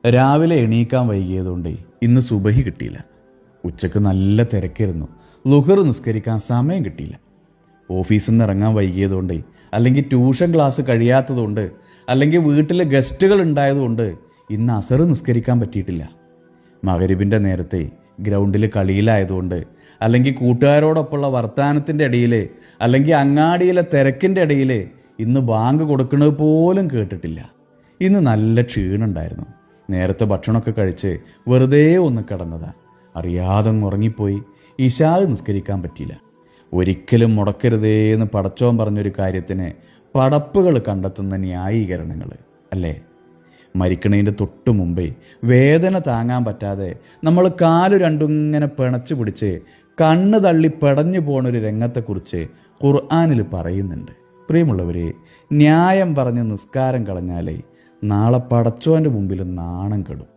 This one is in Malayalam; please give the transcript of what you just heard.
രാവിലെ എണീക്കാൻ വൈകിയതുകൊണ്ടേ ഇന്ന് സുബഹി കിട്ടിയില്ല. ഉച്ചക്ക് നല്ല തിരക്കായിരുന്നു. ളുഹർ നിസ്കരിക്കാൻ സമയം കിട്ടിയില്ല. ഓഫീസിൽ നിന്ന് ഇറങ്ങാൻ വൈകിയതുകൊണ്ട്, അല്ലെങ്കിൽ ട്യൂഷൻ ക്ലാസ് കഴിയാത്തതുകൊണ്ട്, അല്ലെങ്കിൽ വീട്ടിൽ ഗസ്റ്റുകൾ ഉണ്ടായതുകൊണ്ട് ഇന്ന് അസർ നിസ്കരിക്കാൻ പറ്റിയിട്ടില്ല. മഗ്‌രിബിൻ്റെ നേരത്തെ ഗ്രൗണ്ടിൽ കളിയിലായതുകൊണ്ട്, അല്ലെങ്കിൽ കൂട്ടുകാരോടൊപ്പമുള്ള വർത്തമാനത്തിൻ്റെ ഇടയിൽ, അല്ലെങ്കിൽ അങ്ങാടിയിലെ തിരക്കിൻ്റെ ഇടയിൽ ഇന്ന് ബാങ്ക് കൊടുക്കുന്നത് പോലും കേട്ടിട്ടില്ല. ഇന്ന് നല്ല ക്ഷീണുണ്ടായിരുന്നു. നേരത്തെ ഭക്ഷണമൊക്കെ കഴിച്ച് വെറുതെ ഒന്ന് കിടന്നതാ. അറിയാതെ ഉറങ്ങിപ്പോയി. ഇശാ നിസ്കരിക്കാൻ പറ്റിയില്ല. ഒരിക്കലും മുടക്കരുതേ എന്ന് പടച്ചോൻ പറഞ്ഞൊരു കാര്യത്തിന് പടപ്പുകൾ കണ്ടെത്തുന്ന ന്യായീകരണങ്ങൾ അല്ലേ? മരിക്കണതിൻ്റെ തൊട്ട് മുമ്പേ വേദന താങ്ങാൻ പറ്റാതെ നമ്മൾ കാല് രണ്ടും ഇങ്ങനെ പിണച്ചു പിടിച്ച് കണ്ണ് തള്ളി പെടഞ്ഞു പോണൊരു രംഗത്തെക്കുറിച്ച് ഖുർആനിൽ പറയുന്നുണ്ട്. പ്രിയമുള്ളവരെ, ന്യായം പറഞ്ഞ് നിസ്കാരം കളഞ്ഞാലേ നാളെ പടച്ചോൻ്റെ മുമ്പിൽ നാണം കെടും.